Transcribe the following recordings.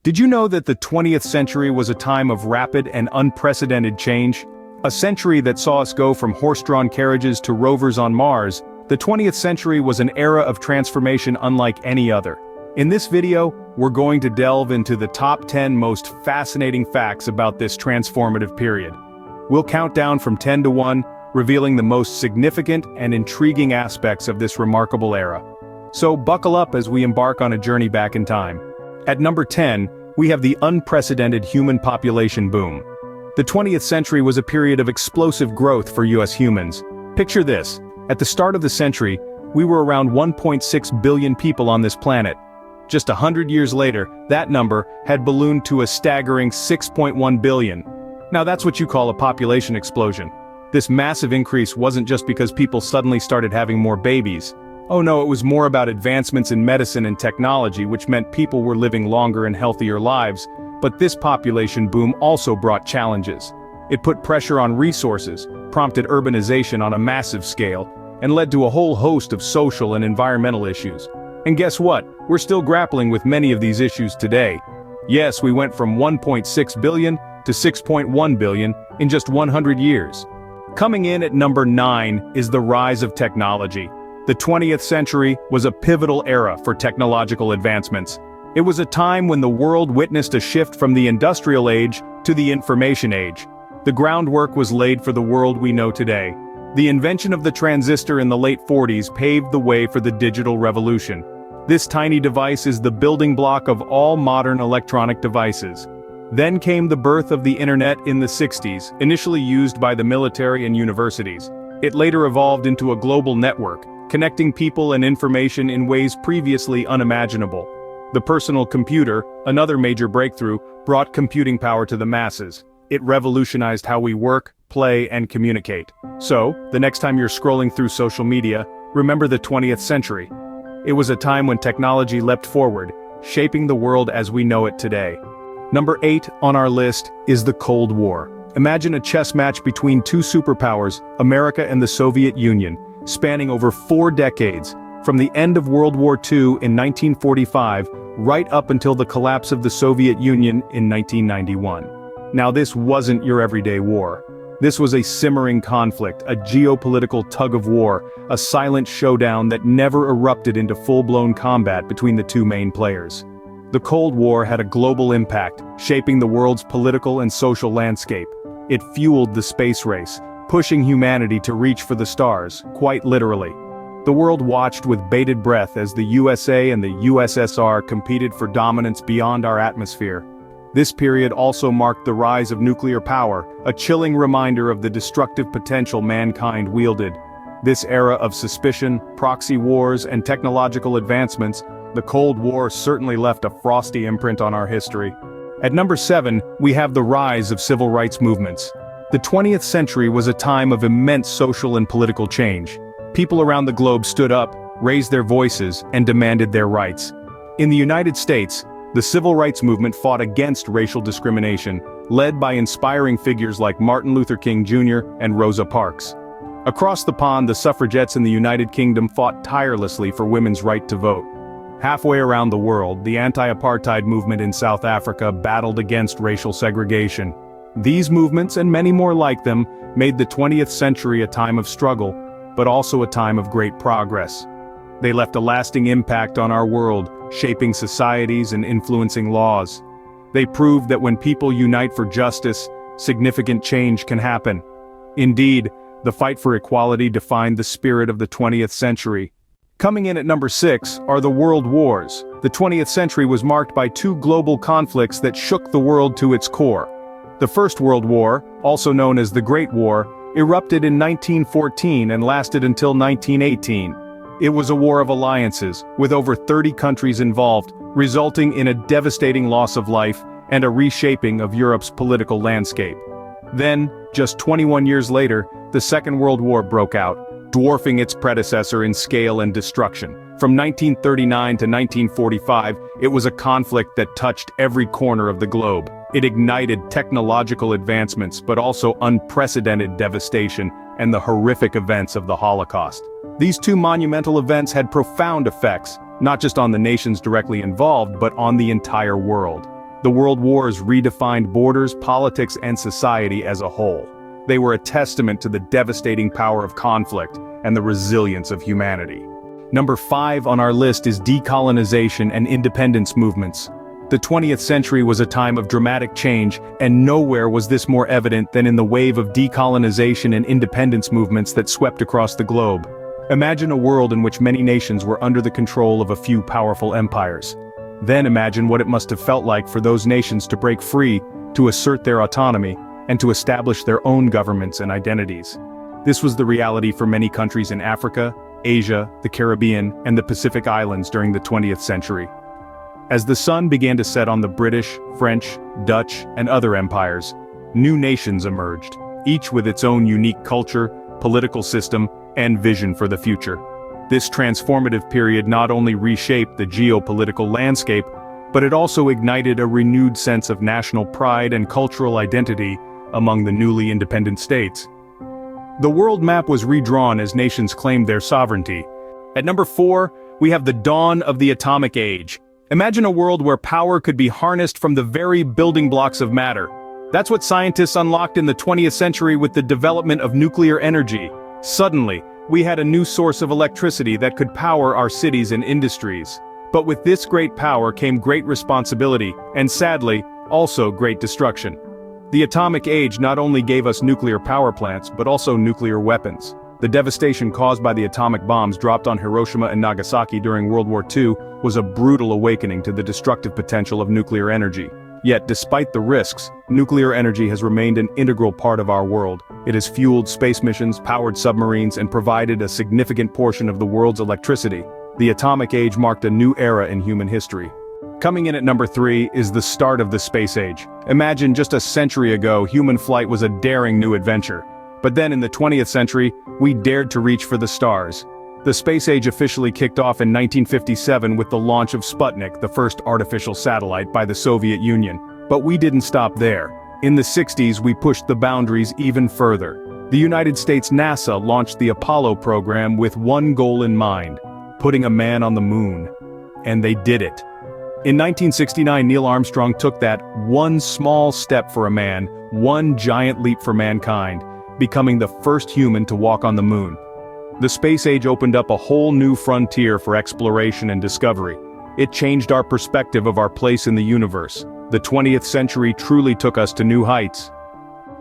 Did you know that the 20th century was a time of rapid and unprecedented change? A century that saw us go from horse-drawn carriages to rovers on Mars. The 20th century was an era of transformation unlike any other. In this video, we're going to delve into the top 10 most fascinating facts about this transformative period. We'll count down from 10 to 1, revealing the most significant and intriguing aspects of this remarkable era. So buckle up as we embark on a journey back in time. At number 10, we have the unprecedented human population boom. The 20th century was a period of explosive growth for US humans. Picture this: at the start of the century, we were around 1.6 billion people on this planet. Just 100 years later, that number had ballooned to a staggering 6.1 billion. Now that's what you call a population explosion. This massive increase wasn't just because people suddenly started having more babies. Oh no, it was more about advancements in medicine and technology, which meant people were living longer and healthier lives. But this population boom also brought challenges. It put pressure on resources, prompted urbanization on a massive scale, and led to a whole host of social and environmental issues. And guess what? We're still grappling with many of these issues today. Yes, we went from 1.6 billion to 6.1 billion in just 100 years. Coming in at number 9 is the rise of technology. The 20th century was a pivotal era for technological advancements. It was a time when the world witnessed a shift from the industrial age to the information age. The groundwork was laid for the world we know today. The invention of the transistor in the late 40s paved the way for the digital revolution. This tiny device is the building block of all modern electronic devices. Then came the birth of the internet in the 60s, initially used by the military and universities. It later evolved into a global network, connecting people and information in ways previously unimaginable. The personal computer, another major breakthrough, brought computing power to the masses. It revolutionized how we work, play, and communicate. So, the next time you're scrolling through social media, remember the 20th century. It was a time when technology leapt forward, shaping the world as we know it today. Number 8 on our list is the Cold War. Imagine a chess match between two superpowers, America and the Soviet Union, spanning over 4 decades, from the end of World War II in 1945, right up until the collapse of the Soviet Union in 1991. Now this wasn't your everyday war. This was a simmering conflict, a geopolitical tug-of-war, a silent showdown that never erupted into full-blown combat between the two main players. The Cold War had a global impact, shaping the world's political and social landscape. It fueled the space race, pushing humanity to reach for the stars, quite literally. The world watched with bated breath as the USA and the USSR competed for dominance beyond our atmosphere. This period also marked the rise of nuclear power, a chilling reminder of the destructive potential mankind wielded. This era of suspicion, proxy wars, and technological advancements, the Cold War certainly left a frosty imprint on our history. At number 7, we have the rise of civil rights movements. The 20th century was a time of immense social and political change. People around the globe stood up, raised their voices, and demanded their rights. In the United States, the civil rights movement fought against racial discrimination, led by inspiring figures like Martin Luther King Jr. and Rosa Parks. Across the pond, the suffragettes in the United Kingdom fought tirelessly for women's right to vote. Halfway around the world, the anti-apartheid movement in South Africa battled against racial segregation. These movements, and many more like them, made the 20th century a time of struggle, but also a time of great progress. They left a lasting impact on our world, shaping societies and influencing laws. They proved that when people unite for justice, significant change can happen. Indeed, the fight for equality defined the spirit of the 20th century. Coming in at number 6 are the World Wars. The 20th century was marked by 2 global conflicts that shook the world to its core. The First World War, also known as the Great War, erupted in 1914 and lasted until 1918. It was a war of alliances, with over 30 countries involved, resulting in a devastating loss of life and a reshaping of Europe's political landscape. Then, just 21 years later, the Second World War broke out, dwarfing its predecessor in scale and destruction. From 1939 to 1945, it was a conflict that touched every corner of the globe. It ignited technological advancements, but also unprecedented devastation and the horrific events of the Holocaust. These 2 monumental events had profound effects, not just on the nations directly involved, but on the entire world. The world wars redefined borders, politics, and society as a whole. They were a testament to the devastating power of conflict and the resilience of humanity. Number 5 on our list is decolonization and independence movements. The 20th century was a time of dramatic change, and nowhere was this more evident than in the wave of decolonization and independence movements that swept across the globe. Imagine a world in which many nations were under the control of a few powerful empires. Then imagine what it must have felt like for those nations to break free, to assert their autonomy, and to establish their own governments and identities. This was the reality for many countries in Africa, Asia, the Caribbean, and the Pacific Islands during the 20th century. As the sun began to set on the British, French, Dutch, and other empires, new nations emerged, each with its own unique culture, political system, and vision for the future. This transformative period not only reshaped the geopolitical landscape, but it also ignited a renewed sense of national pride and cultural identity among the newly independent states. The world map was redrawn as nations claimed their sovereignty. At number 4, we have the dawn of the atomic age. Imagine a world where power could be harnessed from the very building blocks of matter. That's what scientists unlocked in the 20th century with the development of nuclear energy. Suddenly, we had a new source of electricity that could power our cities and industries. But with this great power came great responsibility, and sadly, also great destruction. The atomic age not only gave us nuclear power plants, but also nuclear weapons. The devastation caused by the atomic bombs dropped on Hiroshima and Nagasaki during World War II was a brutal awakening to the destructive potential of nuclear energy. Yet, despite the risks, nuclear energy has remained an integral part of our world. It has fueled space missions, powered submarines, and provided a significant portion of the world's electricity. The atomic age marked a new era in human history. Coming in at number 3 is the start of the space age. Imagine just a century ago, human flight was a daring new adventure. But then in the 20th century, we dared to reach for the stars. The space age officially kicked off in 1957 with the launch of Sputnik, the first artificial satellite by the Soviet Union. But we didn't stop there. In the 60s, we pushed the boundaries even further. The United States NASA launched the Apollo program with one goal in mind: putting a man on the moon. And they did it. In 1969, Neil Armstrong took that one small step for a man, one giant leap for mankind, becoming the first human to walk on the moon. The space age opened up a whole new frontier for exploration and discovery. It changed our perspective of our place in the universe. The 20th century truly took us to new heights.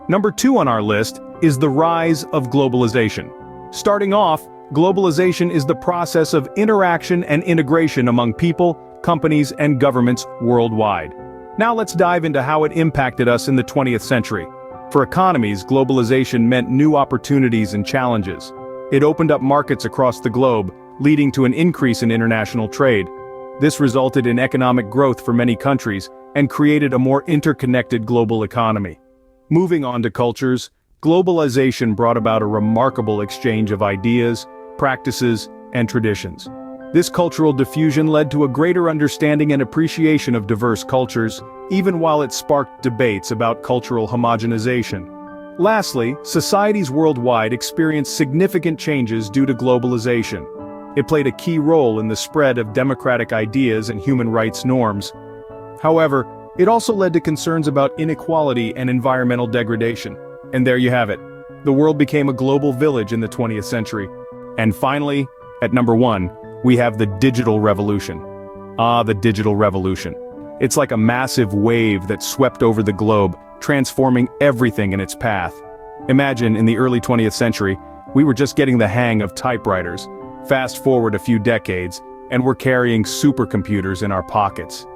Number 2 on our list is the rise of globalization. Starting off, globalization is the process of interaction and integration among people, companies, and governments worldwide. Now let's dive into how it impacted us in the 20th century. For economies, globalization meant new opportunities and challenges. It opened up markets across the globe, leading to an increase in international trade. This resulted in economic growth for many countries and created a more interconnected global economy. Moving on to cultures, globalization brought about a remarkable exchange of ideas, practices, and traditions. This cultural diffusion led to a greater understanding and appreciation of diverse cultures, even while it sparked debates about cultural homogenization. Lastly, societies worldwide experienced significant changes due to globalization. It played a key role in the spread of democratic ideas and human rights norms. However, it also led to concerns about inequality and environmental degradation. And there you have it. The world became a global village in the 20th century. And finally, at number 1, we have the digital revolution. The digital revolution. It's like a massive wave that swept over the globe, transforming everything in its path. Imagine, in the early 20th century, we were just getting the hang of typewriters. Fast forward a few decades, and we're carrying supercomputers in our pockets.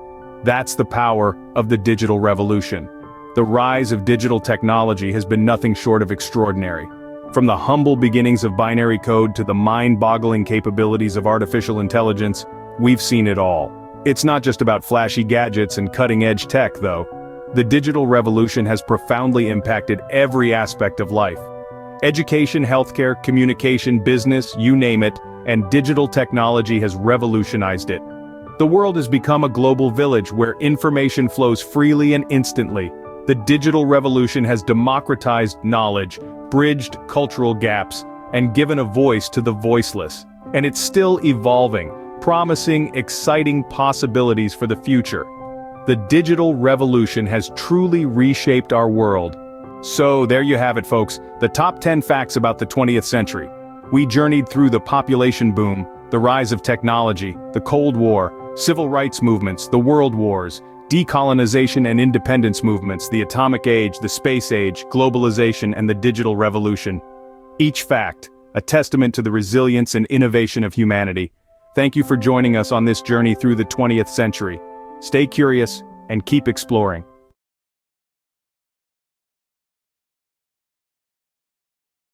That's the power of the digital revolution. The rise of digital technology has been nothing short of extraordinary. From the humble beginnings of binary code to the mind-boggling capabilities of artificial intelligence, we've seen it all. It's not just about flashy gadgets and cutting-edge tech, though. The digital revolution has profoundly impacted every aspect of life. Education, healthcare, communication, business, you name it, and digital technology has revolutionized it. The world has become a global village where information flows freely and instantly. The digital revolution has democratized knowledge, bridged cultural gaps, and given a voice to the voiceless. And it's still evolving, promising exciting possibilities for the future. The digital revolution has truly reshaped our world. So there you have it, folks, the top 10 facts about the 20th century. We journeyed through the population boom, the rise of technology, the Cold War, civil rights movements, the world wars, decolonization and independence movements, the atomic age, the space age, globalization, and the digital revolution. Each fact, a testament to the resilience and innovation of humanity. Thank you for joining us on this journey through the 20th century. Stay curious and keep exploring.